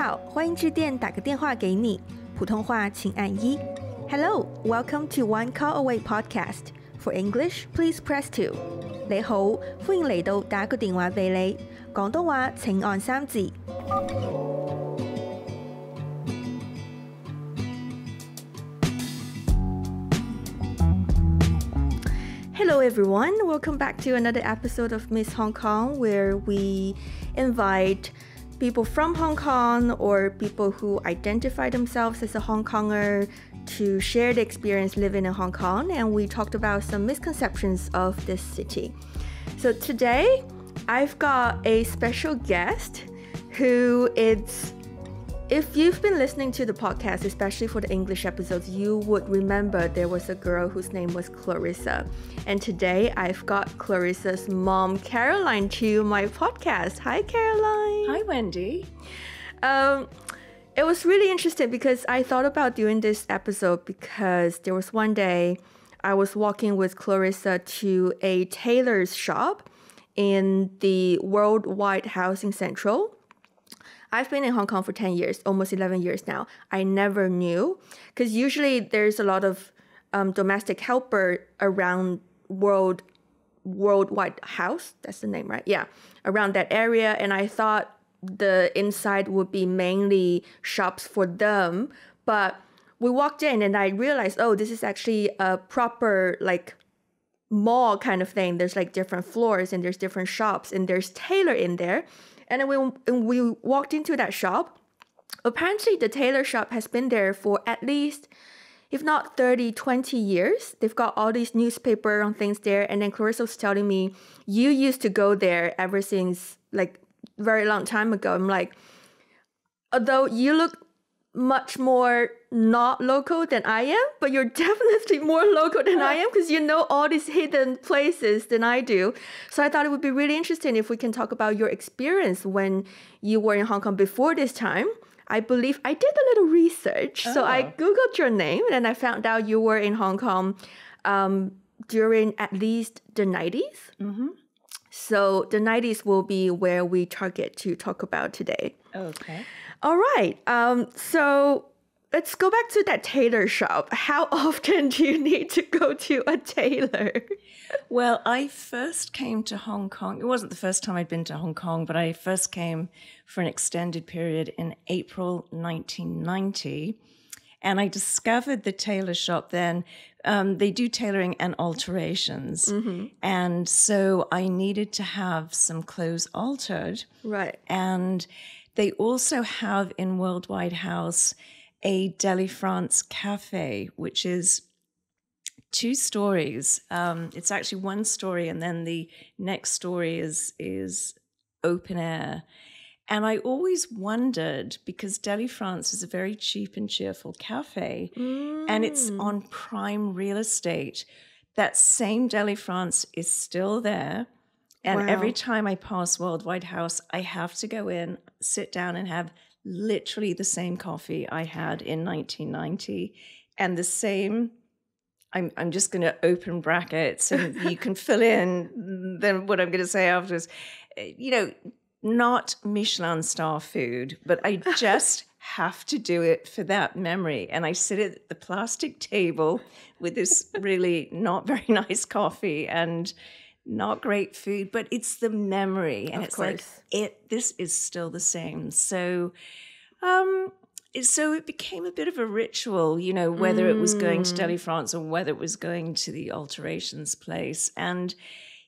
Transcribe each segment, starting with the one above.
好，欢迎致电打个电话给你，普通话请按1。Hello, welcome to One Call Away podcast. For English, please press 2. 你好，歡迎嚟到打個電話俾你，廣東話請按3字。Hello everyone, welcome back to another episode of Miss Hong Kong, where we invite people from Hong Kong or people who identify themselves as a Hong Konger to share the experience living in Hong Kong, and we talked about some misconceptions of this city. So today, I've got a special guest who is... If you've been listening to the podcast, especially for the English episodes, you would remember there was a girl whose name was Clarissa. And today I've got Clarissa's mom, Caroline, to my podcast. Hi, Caroline. Hi, Wendy. It was really interesting because I thought about doing this episode because there was one day I was walking with Clarissa to a tailor's shop in the Worldwide Housing Central. I've been in Hong Kong for 10 years, almost 11 years now. I never knew, because usually there's a lot of domestic helper around Worldwide House. That's the name, right? Yeah, around that area. And I thought the inside would be mainly shops for them. But we walked in and I realized, oh, this is actually a proper like mall kind of thing. There's like different floors and there's different shops and there's tailor in there. And then we walked into that shop. Apparently, the tailor shop has been there for at least, if not 30, 20 years. They've got all these newspaper and things there. And then Clarissa was telling me, you used to go there ever since, like, very long time ago. I'm like, although you look much more not local than I am, but you're definitely more local than I am because you know all these hidden places than I do. So I thought it would be really interesting if we can talk about your experience when you were in Hong Kong before this time. I believe I did a little research. So I Googled your name and I found out you were in Hong Kong during at least the 90s. Mm-hmm. So the 90s will be where we target to talk about today. Okay. All right. So let's go back to that tailor shop. How often do you need to go to a tailor? Well, I first came to Hong Kong. It wasn't the first time I'd been to Hong Kong, but I first came for an extended period in April 1990. And I discovered the tailor shop then. They do tailoring and alterations. Mm-hmm. And so I needed to have some clothes altered. Right. And they also have in Worldwide House a Deli France cafe, which is 2 stories. It's actually 1 story, and then the next story is open air. And I always wondered, because Deli France is a very cheap and cheerful cafe, and it's on prime real estate. That same Deli France is still there. And every time I pass Worldwide House, I have to go in, sit down and have literally the same coffee I had in 1990 and the same, I'm just going to open brackets and you can fill in then what I'm going to say afterwards. You know, not Michelin star food, but I just have to do it for that memory. And I sit at the plastic table with this really not very nice coffee and not great food, but it's the memory. And it's like, this is still the same. So it became a bit of a ritual, you know, whether it was going to Deli France or whether it was going to the alterations place. And,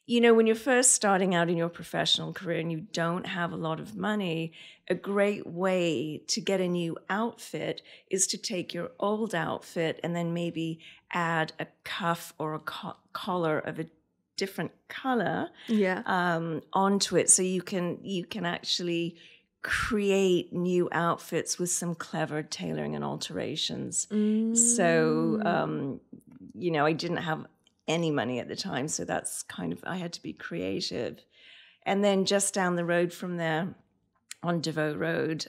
you know, when you're first starting out in your professional career and you don't have a lot of money, a great way to get a new outfit is to take your old outfit and then maybe add a cuff or a collar of a different color onto it, so you can actually create new outfits with some clever tailoring and alterations. So you know, I didn't have any money at the time, so that's kind of, I had to be creative. And then just down the road from there on Devoe Road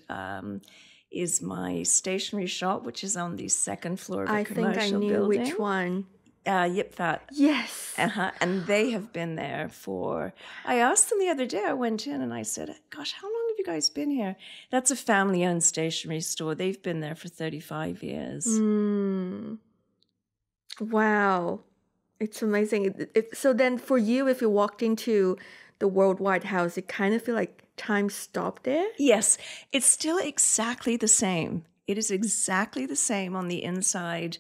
is my stationery shop, which is on the 2nd floor of a commercial building. I think I knew which one. Yip Fat. Yes. And they have been there for, I asked them the other day, I went in and I said, gosh, how long have you guys been here? That's a family-owned stationery store. They've been there for 35 years. Wow. It's amazing. So then for you, if you walked into the Worldwide House, it kind of feel like time stopped there? Yes, it's still exactly the same. It is exactly the same on the inside.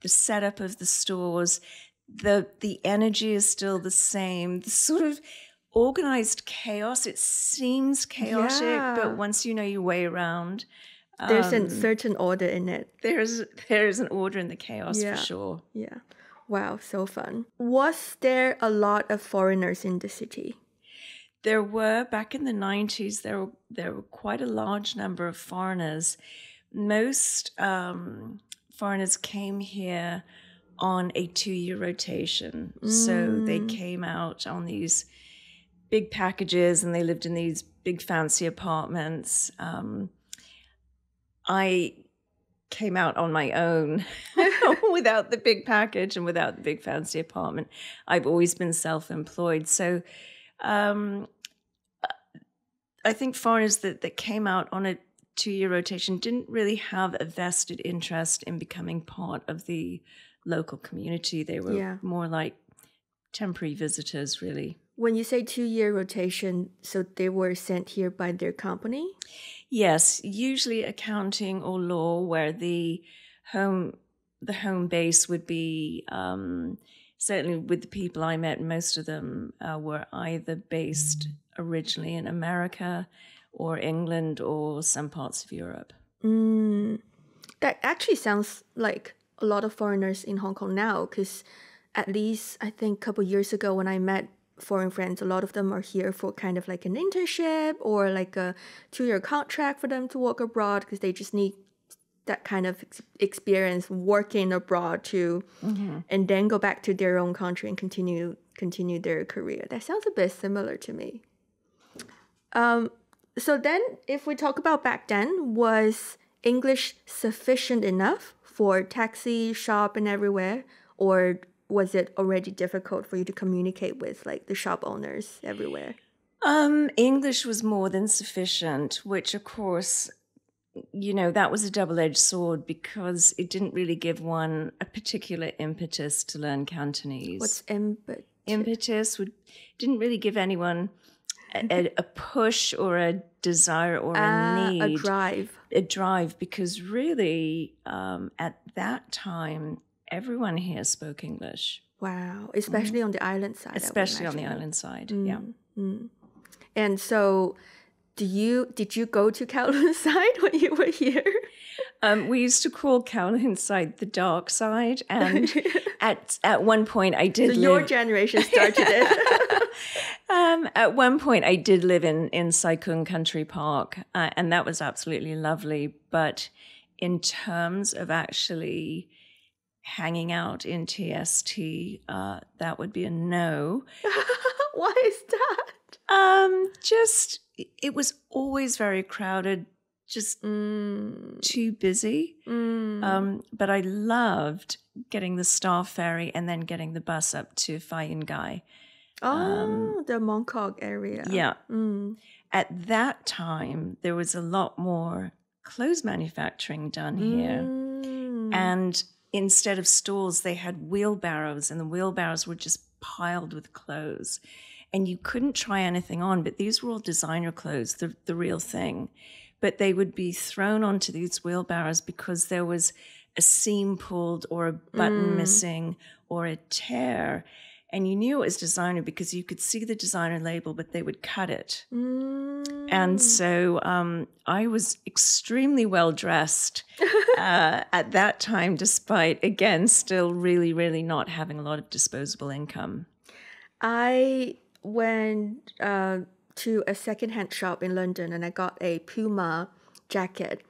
The setup of the stores, the energy is still the same. The sort of organized chaos, it seems chaotic, but once you know your way around, there's a certain order in it. There's an order in the chaos for sure. Yeah. Wow, so fun. Was there a lot of foreigners in the city? There were, back in the 90s, there were quite a large number of foreigners. Most foreigners came here on a 2-year rotation. So they came out on these big packages and they lived in these big fancy apartments. I came out on my own without the big package and without the big fancy apartment. I've always been self-employed. So I think foreigners that came out on a 2-year rotation didn't really have a vested interest in becoming part of the local community. They were more like temporary visitors, really. When you say 2-year rotation, so they were sent here by their company? Yes, usually accounting or law, where the home base would be, certainly with the people I met, most of them were either based originally in America or England or some parts of Europe. That actually sounds like a lot of foreigners in Hong Kong now, because at least I think a couple years ago when I met foreign friends, a lot of them are here for kind of like an internship or like a 2-year contract for them to work abroad, because they just need that kind of experience working abroad to and then go back to their own country and continue their career. That sounds a bit similar to me. So then if we talk about back then, was English sufficient enough for taxi, shop, and everywhere? Or was it already difficult for you to communicate with like the shop owners everywhere? English was more than sufficient, which of course, you know, that was a double-edged sword because it didn't really give one a particular impetus to learn Cantonese. What's impetus? Impetus didn't really give anyone a push or a desire or a need. A drive, because really at that time, everyone here spoke English. Wow, especially on the island side. Especially on the island side, yeah. And so did you go to Kowloon side when you were here? We used to call Kowloon side the dark side, and at one point I did live... your generation started it. At one point I did live in Sai Kung Country Park, and that was absolutely lovely. But in terms of actually hanging out in TST, that would be a no. Why is that? Just, it was always very crowded, just too busy. But I loved getting the Star Ferry and then getting the bus up to Phai Yin Gai. The Mongkok area. Yeah. At that time, there was a lot more clothes manufacturing done here. And instead of stores, they had wheelbarrows, and the wheelbarrows were just piled with clothes. And you couldn't try anything on, but these were all designer clothes, the real thing. But they would be thrown onto these wheelbarrows because there was a seam pulled or a button missing or a tear. And you knew it was designer because you could see the designer label, but they would cut it. And so I was extremely well dressed at that time, despite, again, still really, really not having a lot of disposable income. I went to a secondhand shop in London and I got a Puma jacket,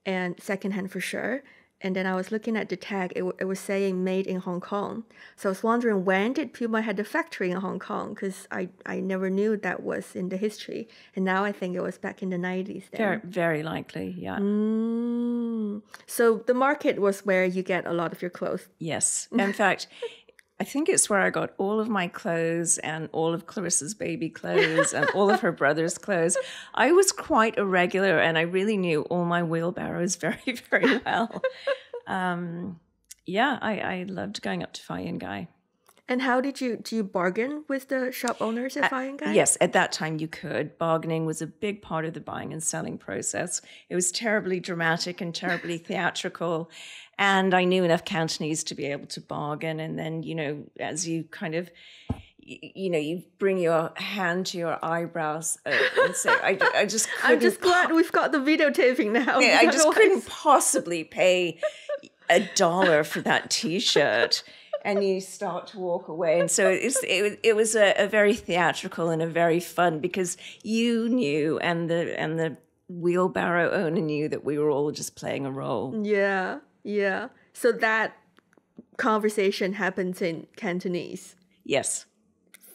and secondhand for sure. And then I was looking at the tag, it was saying made in Hong Kong. So I was wondering, when did Puma have the factory in Hong Kong? Because I never knew that was in the history. And now I think it was back in the 90s then. Very, very likely, yeah. So the market was where you get a lot of your clothes. Yes. In fact, I think it's where I got all of my clothes and all of Clarissa's baby clothes and all of her brother's clothes. I was quite a regular, and I really knew all my wheelbarrows very, very well. I loved going up to Fai Yin Gai. And how do you bargain with the shop owners at Fai Yin Gai? Yes, at that time you could. Bargaining was a big part of the buying and selling process. It was terribly dramatic and terribly theatrical. And I knew enough Cantonese to be able to bargain. And then, as you kind of, you bring your hand to your eyebrows and say, I just couldn't. I'm just glad we've got the videotaping now. Yeah, I just couldn't possibly pay $1 for that T-shirt. And you start to walk away. And so it was a very theatrical and a very fun, because you knew and the wheelbarrow owner knew that we were all just playing a role. Yeah. So that conversation happens in Cantonese. Yes.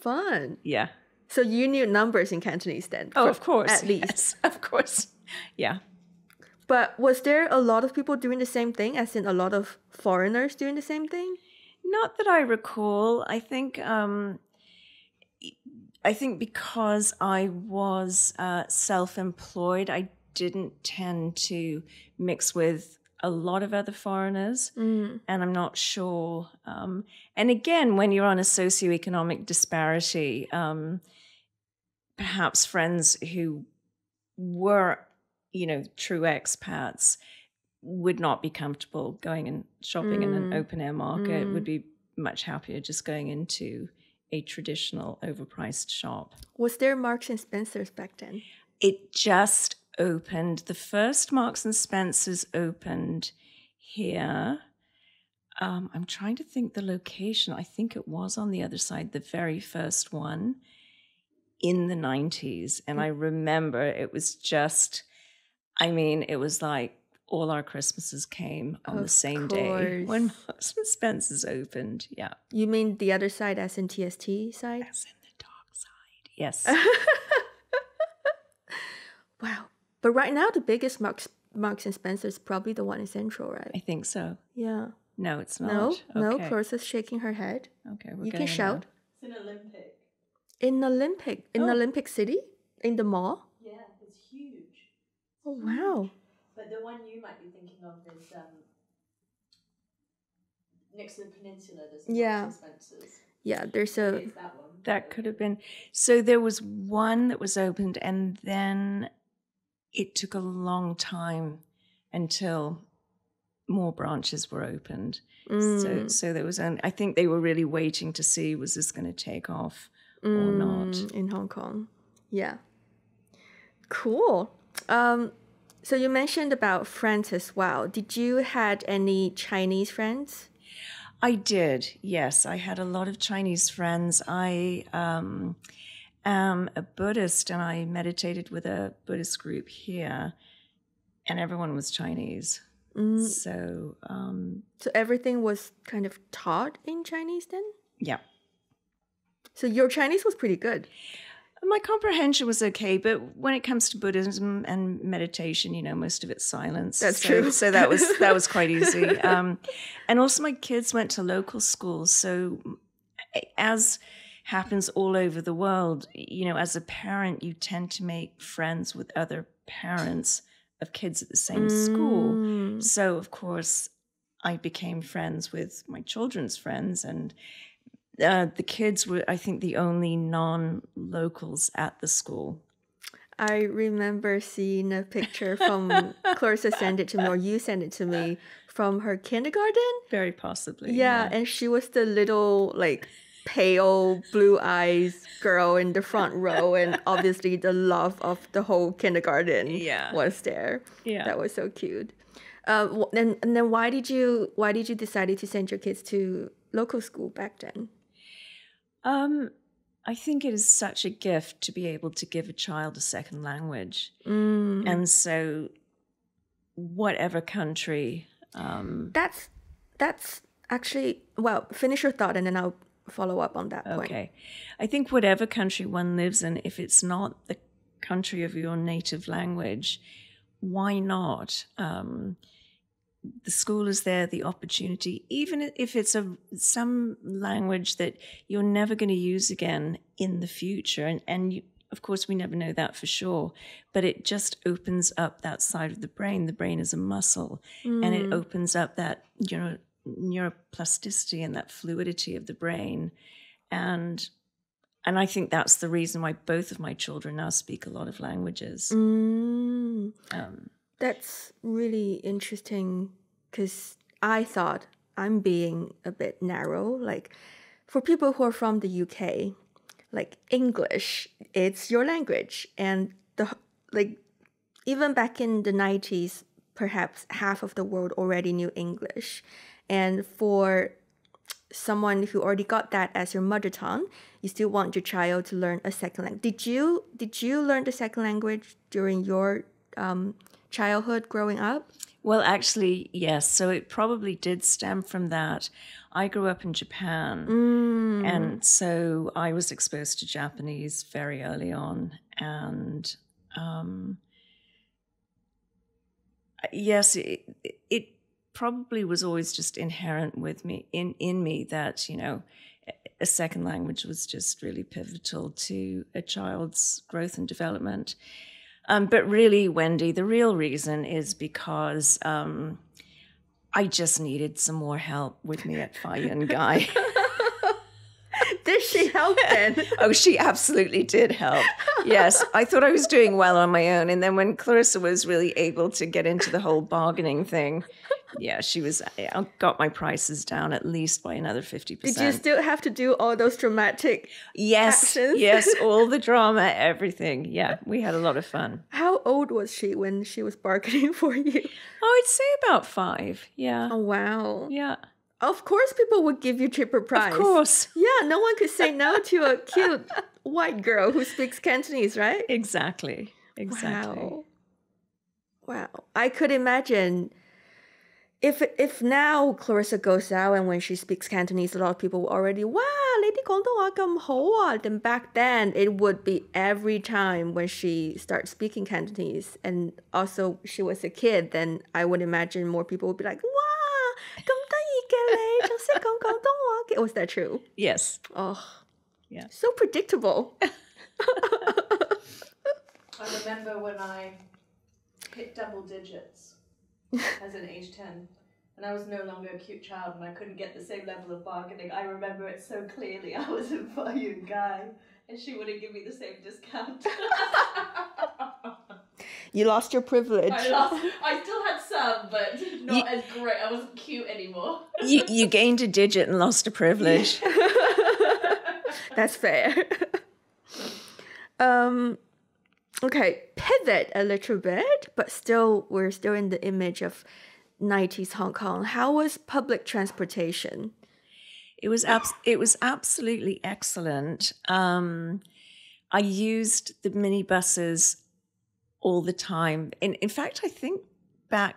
Fun. Yeah. So you knew numbers in Cantonese then? Of course. At least. Yes, of course. Yeah. But was there a lot of people doing the same thing, as in a lot of foreigners doing the same thing? Not that I recall. I think because I was self-employed, I didn't tend to mix with a lot of other foreigners, and I'm not sure. And again, when you're on a socioeconomic disparity, perhaps friends who were, true expats would not be comfortable going and shopping in an open-air market, would be much happier just going into a traditional overpriced shop. Was there Marks and Spencer's back then? It just opened. The first Marks and Spencer's opened here. I'm trying to think the location. I think it was on the other side, the very first one in the 90s. And I remember it was just, it was like all our Christmases came on the same day when Marks and Spencer's opened. Yeah. You mean the other side, as in TST side? As in the dark side, yes. Wow. But right now, the biggest Marks and Spencer is probably the one in Central, right? I think so. Yeah. No, it's not. No, Clarissa's shaking her head. Okay, you can shout. It's an Olympic. In Olympic City? In the mall? Yeah, it's huge. Oh, wow. But the one you might be thinking of is next to the peninsula. There's Marks and Spencer's. Yeah, there's It's that one. That could have been. So there was one that was opened, and then it took a long time until more branches were opened. So there was, I think they were really waiting to see, was this going to take off or not? In Hong Kong. Yeah. Cool. So you mentioned about friends as well. Did you had any Chinese friends? I did, yes. I had a lot of Chinese friends. I am a Buddhist, and I meditated with a Buddhist group here, and everyone was Chinese. So everything was kind of taught in Chinese then? Yeah. So your Chinese was pretty good. My comprehension was okay, but when it comes to Buddhism and meditation, most of it's silence. That's true. So that was quite easy. And also my kids went to local schools. So as happens all over the world, as a parent, you tend to make friends with other parents of kids at the same school. So, of course, I became friends with my children's friends, and the kids were, I think, the only non-locals at the school. I remember seeing a picture from Clarissa sent it to me, or you sent it to me, from her kindergarten. Very possibly. Yeah, and she was the little, pale blue eyes girl in the front row, and obviously the love of the whole kindergarten was there. Yeah, that was so cute. And then why did you decide to send your kids to local school back then? I think it is such a gift to be able to give a child a second language, and so whatever country. That's actually, well, finish your thought and then I'll follow up on that point. Okay. I think whatever country one lives in, if it's not the country of your native language, why not? the school is there, the opportunity, even if it's some language that you're never going to use again in the future. And you, of course, we never know that for sure, but it just opens up that side of the brain. The brain is a muscle, and it opens up that, neuroplasticity and that fluidity of the brain. And I think that's the reason why both of my children now speak a lot of languages. That's really interesting, because I thought I'm being a bit narrow. Like, for people who are from the UK, like, English, it's your language. And even back in the 90s, perhaps half of the world already knew English. And for someone who already got that as your mother tongue, you still want your child to learn a second language. Did you learn the second language during your childhood growing up? Well, actually, yes. So it probably did stem from that. I grew up in Japan, and so I was exposed to Japanese very early on. And yes, it probably was always just inherent with me, in me, that, a second language was just really pivotal to a child's growth and development. But really, Wendy, the real reason is because I just needed some more help with me at Phi Yun Gai. Did she help then? Oh, she absolutely did help. Yes, I thought I was doing well on my own. And then when Clarissa was really able to get into the whole bargaining thing, yeah, I got my prices down at least by another 50%. Did you still have to do all those dramatic actions? Yes, all the drama, everything. Yeah, we had a lot of fun. How old was she when she was bargaining for you? Oh, I'd say about 5, yeah. Oh, wow. Yeah. Of course people would give you cheaper price. Of course. Yeah, no one could say no to a cute white girl who speaks Cantonese, right? Exactly. Wow. I could imagine if now Clarissa goes out and when she speaks Cantonese, a lot of people will already, wow, 你啲廣東話咁好啊. Then back then, it would be every time when she starts speaking Cantonese. And also, she was a kid, then I would imagine more people would be like, wow, 咁得意嘅你，仲識講廣東話嘅. Was that true? Yes. Oh, yeah. So predictable. I remember when I hit double digits as an age 10, and I was no longer a cute child and I couldn't get the same level of bargaining. I remember it so clearly. I was in Phi Yun Gai and she wouldn't give me the same discount. You lost your privilege. I still had some, but not as great. I wasn't cute anymore. You gained a digit and lost a privilege. That's fair. Okay, pivot a little bit, but we're still in the image of 90s Hong Kong. How was public transportation? It was absolutely excellent. I used the minibuses all the time. In fact, I think back,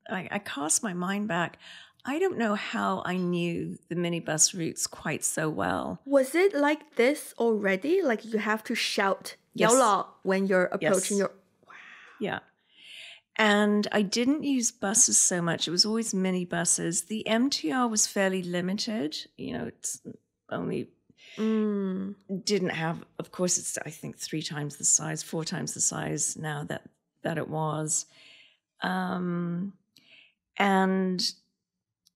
I cast my mind back. I don't know how I knew the minibus routes quite so well. Was it like this already? Like you have to shout Yes. "Yao when you're approaching your... Wow. Yeah. And I didn't use buses so much. It was always minibuses. The MTR was fairly limited. It's only... Didn't have... Of course, it's, I think, 3 times the size, 4 times the size now that it was. And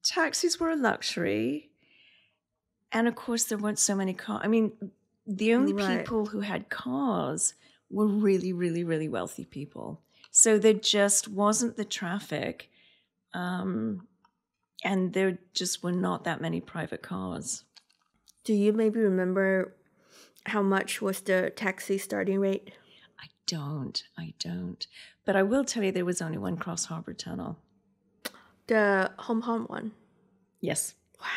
taxis were a luxury. And, of course, there weren't so many cars. I mean... The only people who had cars were really, really, really wealthy people. So there just wasn't the traffic, and there just were not that many private cars. Do you maybe remember how much was the taxi starting rate? I don't. But I will tell you there was only one Cross Harbour Tunnel. The Hong Kong one? Yes. Wow.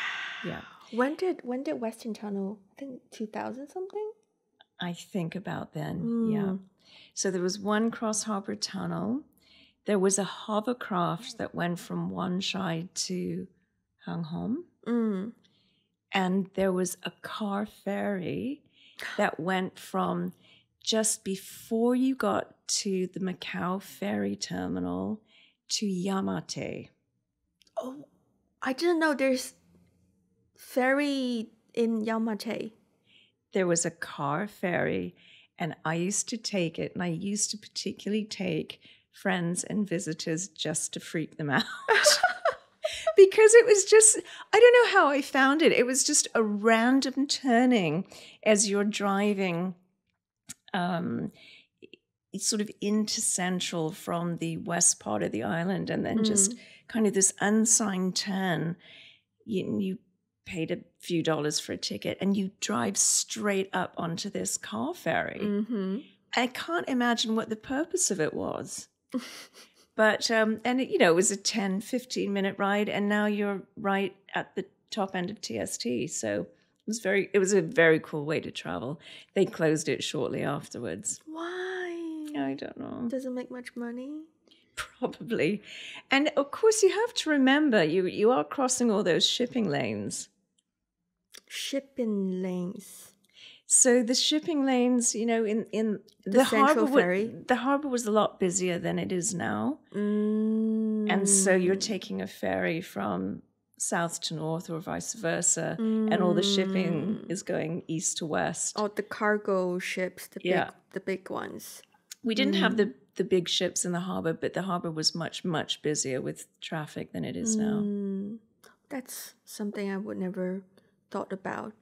Yeah. When did Western Tunnel, I think 2000 something? I think about then, yeah. So there was one Cross Harbour Tunnel. There was a hovercraft that went from Wan Chai to Hang Hom. And there was a car ferry that went from just before you got to the Macau ferry terminal to Yamate. Oh, I didn't know there's ferry in Yamate. There was a car ferry, and I used to take it, and I used to particularly take friends and visitors just to freak them out. Because it was just, I don't know how I found it. It was just a random turning as you're driving sort of into Central from the west part of the island, and then just kind of this unsigned turn. You paid a few dollars for a ticket, and you drive straight up onto this car ferry. Mm-hmm. I can't imagine what the purpose of it was. But, and it, it was a 10, 15-minute ride, and now you're right at the top end of TST. So it was a very cool way to travel. They closed it shortly afterwards. Why? I don't know. Does it make much money? Probably. And of course, you have to remember, you are crossing all those shipping lanes. Shipping lanes. So the shipping lanes, in the Central harbor, ferry. The harbor was a lot busier than it is now. And so you're taking a ferry from south to north or vice versa, and all the shipping is going east to west. Oh, the cargo ships, the big ones. We didn't have the big ships in the harbor, but the harbor was much, much busier with traffic than it is now. That's something I would never thought about.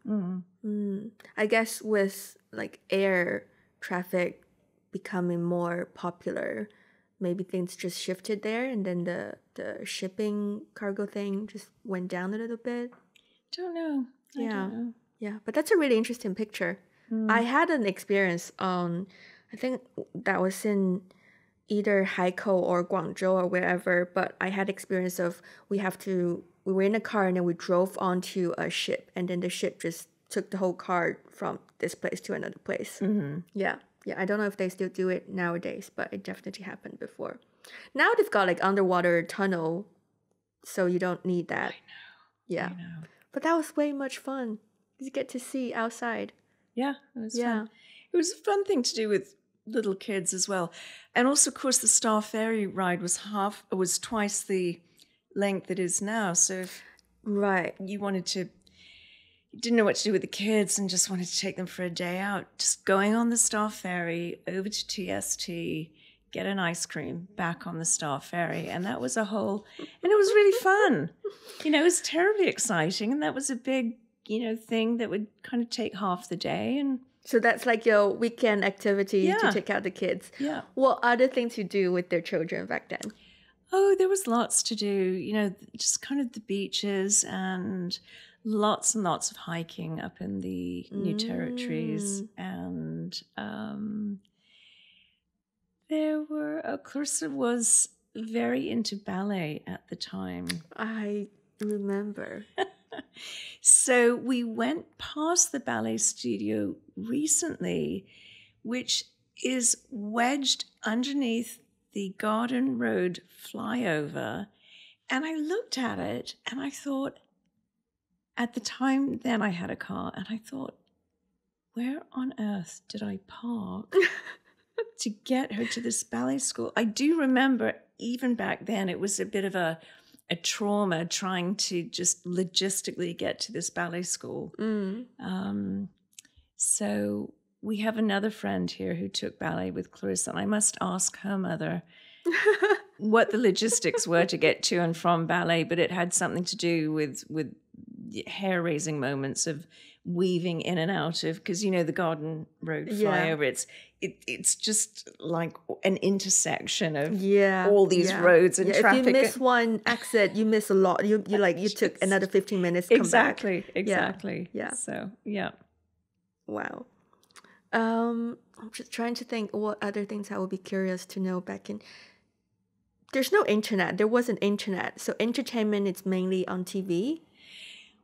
I guess with like air traffic becoming more popular, maybe things just shifted there, and then the shipping cargo thing just went down a little bit. Don't know. I don't know. Yeah, but that's a really interesting picture. I had an experience on, I think that was in either Haikou or Guangzhou or wherever, but I had experience of we were in a car and then we drove onto a ship, and then the ship just took the whole car from this place to another place. Yeah, I don't know if they still do it nowadays, but it definitely happened before. Now they've got like underwater tunnel, so you don't need that. I know. But that was way much fun. You get to see outside. Yeah, it was fun. It was a fun thing to do with little kids as well. And also, of course, the Star Ferry ride was twice the length it is now. So if you didn't know what to do with the kids and just wanted to take them for a day out, just going on the Star Ferry over to TST, get an ice cream, back on the Star Ferry. And that was and it was really fun. It was terribly exciting. And that was a big, thing that would kind of take half the day. And so that's like your weekend activity to take out the kids. Yeah. What other things you do with their children back then? Oh, there was lots to do, just kind of the beaches and lots of hiking up in the New Territories. And Clarissa was very into ballet at the time. I remember. So we went past the ballet studio recently, which is wedged underneath the Garden Road flyover. And I looked at it and I thought, at the time then I had a car, and I thought, where on earth did I park to get her to this ballet school? I do remember even back then it was a bit of a trauma trying to just logistically get to this ballet school. So we have another friend here who took ballet with Clarissa, and I must ask her mother what the logistics were to get to and from ballet, but it had something to do with hair-raising moments of weaving in and out of, because the Garden Road flyover, it's just like an intersection of all these roads and traffic. If you miss one exit, you miss a lot. You took another 15 minutes to come back. Exactly. Yeah. So, Wow. I'm just trying to think what other things I would be curious to know back in. There's no internet. There wasn't internet. So entertainment is mainly on TV.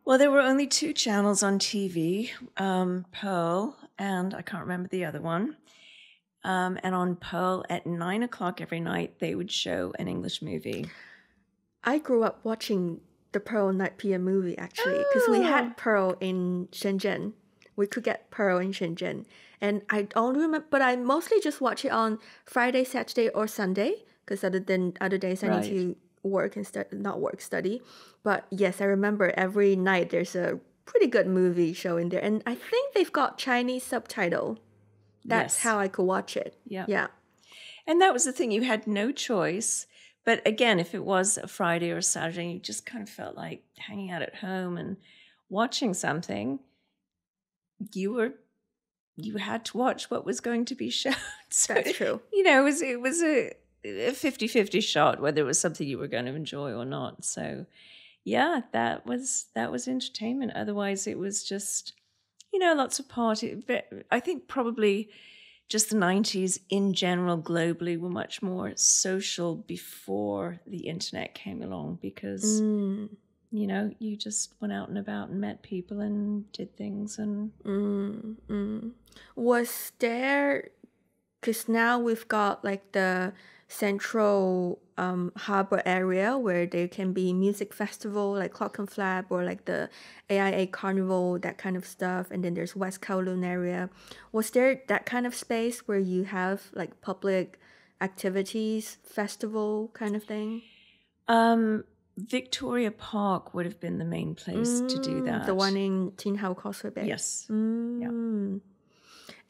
Well, there were only 2 channels on TV, Pearl, and I can't remember the other one. And on Pearl at 9:00 every night, they would show an English movie. I grew up watching the Pearl Night Pier movie, actually, because we had Pearl in Shenzhen. We could get Pearl in Shenzhen. And I don't remember, but I mostly just watch it on Friday, Saturday, or Sunday, because other days I Right. need to work and study. But yes, I remember every night there's a pretty good movie showing there. And I think they've got Chinese subtitle. That's Yes. how I could watch it. Yeah. Yeah. And that was the thing. You had no choice. But again, if it was a Friday or a Saturday, you just kind of felt like hanging out at home and watching something, you had to watch what was going to be shown. So, That's true. It was a 50-50 shot whether it was something you were going to enjoy or not. So yeah, that was entertainment. Otherwise it was just, lots of party. But I think probably just the 90s in general globally were much more social before the internet came along because you just went out and about and met people and did things. And Was there, because now we've got like the central harbor area where there can be music festival like Clock and Flap or like the AIA Carnival, that kind of stuff, and then there's West Kowloon area. Was there that kind of space where you have like public activities, festival kind of thing? Victoria Park would have been the main place to do that. The one in Tin Hau Causeway Bay. Yes. Yeah.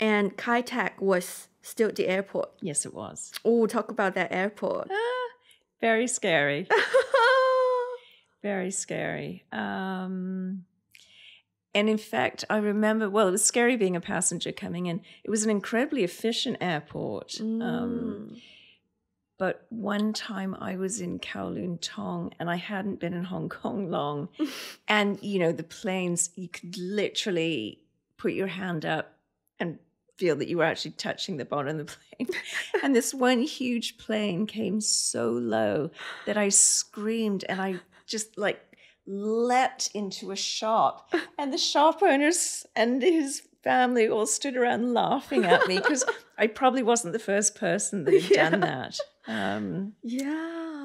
And Kai Tak was still at the airport. Yes, it was. Oh, talk about that airport. Very scary. Very scary. And in fact, I remember, well, it was scary being a passenger coming in. It was an incredibly efficient airport. But one time I was in Kowloon Tong and I hadn't been in Hong Kong long. And, the planes, you could literally put your hand up and feel that you were actually touching the bottom of the plane. And this one huge plane came so low that I screamed and I just leapt into a shop. And the shop owners and his family all stood around laughing at me because I probably wasn't the first person that had done that.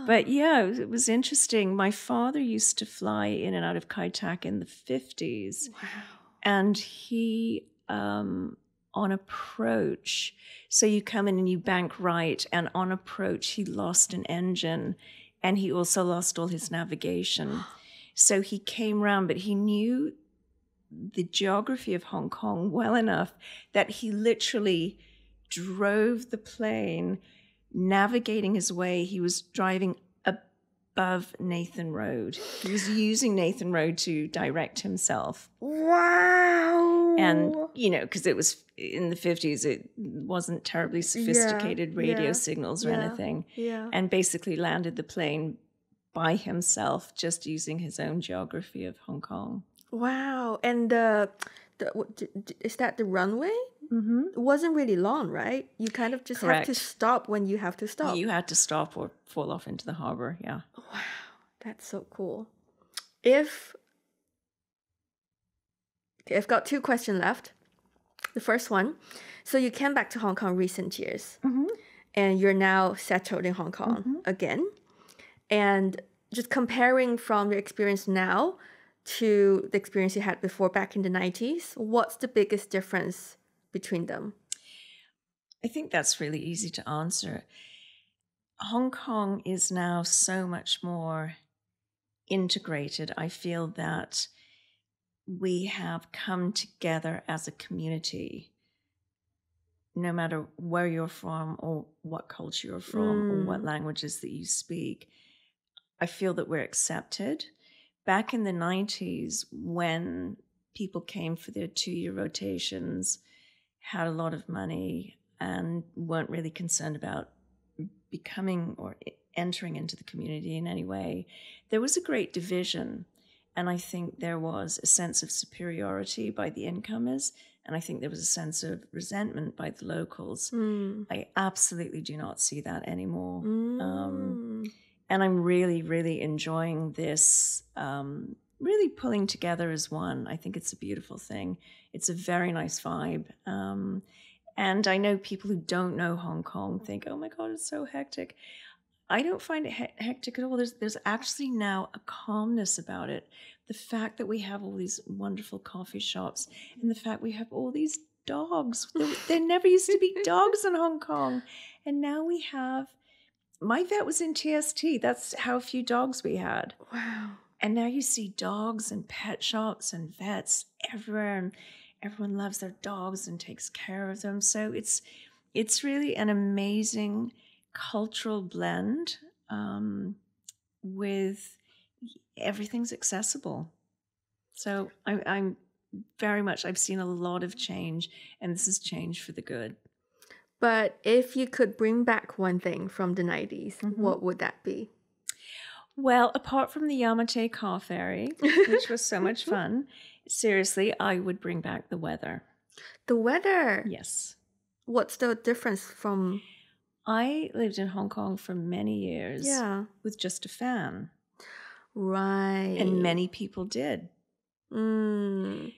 But yeah, it was interesting. My father used to fly in and out of Kai Tak in the 50s. Wow. And he, on approach, so you come in and you bank right, and on approach, he lost an engine and he also lost all his navigation. So he came round, but he knew the geography of Hong Kong well enough that he literally drove the plane, navigating his way. He was driving above Nathan Road. He was using Nathan Road to direct himself. Wow. And, because it was in the 50s, it wasn't terribly sophisticated radio signals or anything. Yeah. And basically landed the plane by himself, just using his own geography of Hong Kong. Wow. And is that the runway? Mm-hmm. It wasn't really long, right? You kind of just have to stop when you have to stop. You had to stop or fall off into the harbor, yeah. Wow. That's so cool. I've got 2 questions left. The first one, so you came back to Hong Kong recent years, and you're now settled in Hong Kong again. And just comparing from your experience now to the experience you had before back in the 90s, what's the biggest difference between them? I think that's really easy to answer. Hong Kong is now so much more integrated. I feel that we have come together as a community, no matter where you're from or what culture you're from or what languages that you speak. I feel that we're accepted. Back in the 90s, when people came for their 2-year rotations, had a lot of money, and weren't really concerned about becoming or entering into the community in any way, there was a great division. And I think there was a sense of superiority by the incomers, and I think there was a sense of resentment by the locals. I absolutely do not see that anymore. And I'm really, really enjoying this, really pulling together as one. I think it's a beautiful thing. It's a very nice vibe. And I know people who don't know Hong Kong think, oh my God, it's so hectic. I don't find it hectic at all. There's actually now a calmness about it. The fact that we have all these wonderful coffee shops and the fact we have all these dogs. There never used to be dogs in Hong Kong. And now we have my vet was in TST. That's how few dogs we had. Wow. And now you see dogs and pet shops and vets everywhere, and everyone loves their dogs and takes care of them. So it's really an amazing cultural blend with everything's accessible. So I'm very much, I've seen a lot of change, and this is change for the good. But if you could bring back one thing from the 90s, what would that be? Well, apart from the Yamate car ferry, which was so much fun, seriously, I would bring back the weather. The weather? Yes. What's the difference from... I lived in Hong Kong for many years with just a fan. Right. And many people did. And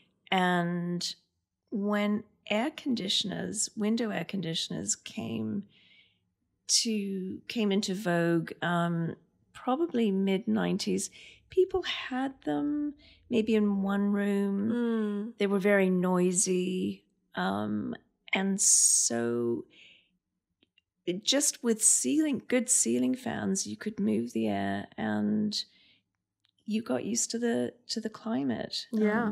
when window air conditioners came into vogue, probably mid-90s, people had them maybe in one room. They were very noisy. And so just with good ceiling fans, you could move the air and you got used to the climate. Yeah.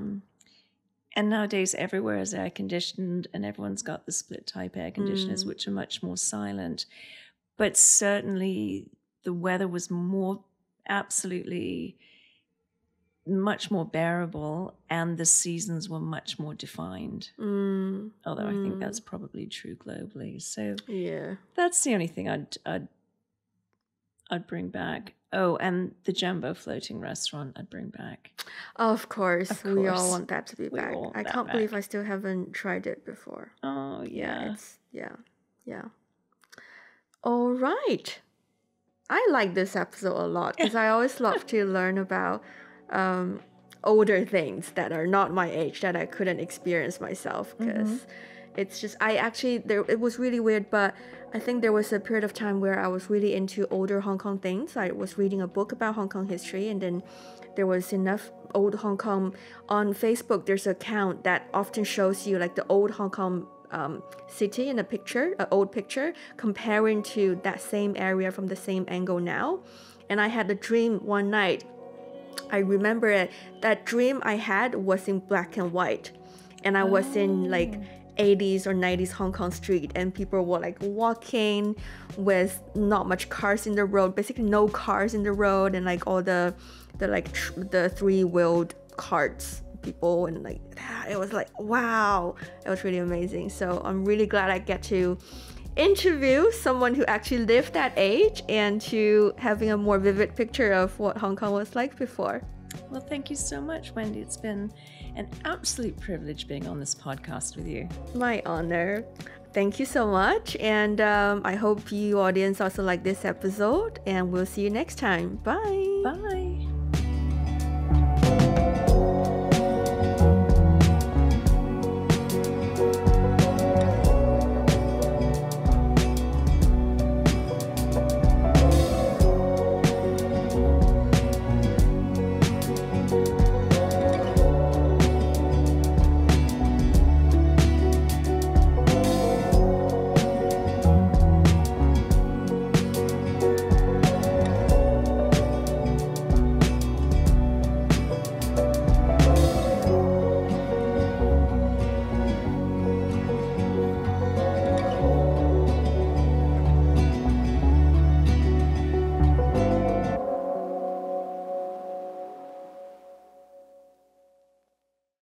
And nowadays everywhere is air conditioned, and everyone's got the split type air conditioners, which are much more silent. But certainly the weather was absolutely much more bearable, and the seasons were much more defined. Although I think that's probably true globally. So yeah, that's the only thing I'd bring back. Oh, and the Jumbo floating restaurant I'd bring back. Of course. We all want that to be back. I can't believe I still haven't tried it before. Oh, yeah. Yeah. All right. I like this episode a lot because I always love to learn about older things that are not my age that I couldn't experience myself, because it's just it was really weird, but I think there was a period of time where I was really into older Hong Kong things. I was reading a book about Hong Kong history, and then there was enough old Hong Kong on Facebook. There's an account that often shows you like the old Hong Kong city in a picture, an old picture, comparing to that same area from the same angle now. And I had a dream one night. I remember it. That dream I had was in black and white, and I was in like 80s or 90s Hong Kong street, and people were like walking with not much cars in the road, basically no cars in the road, and like all the three-wheeled carts people, and like it was like, wow, it was really amazing. So I'm really glad I get to interview someone who actually lived that age and to having a more vivid picture of what Hong Kong was like before. Well, thank you so much, Wendy. It's been an absolute privilege being on this podcast with you. My honor. Thank you so much. And I hope you audience also like this episode, and we'll see you next time. Bye. Bye.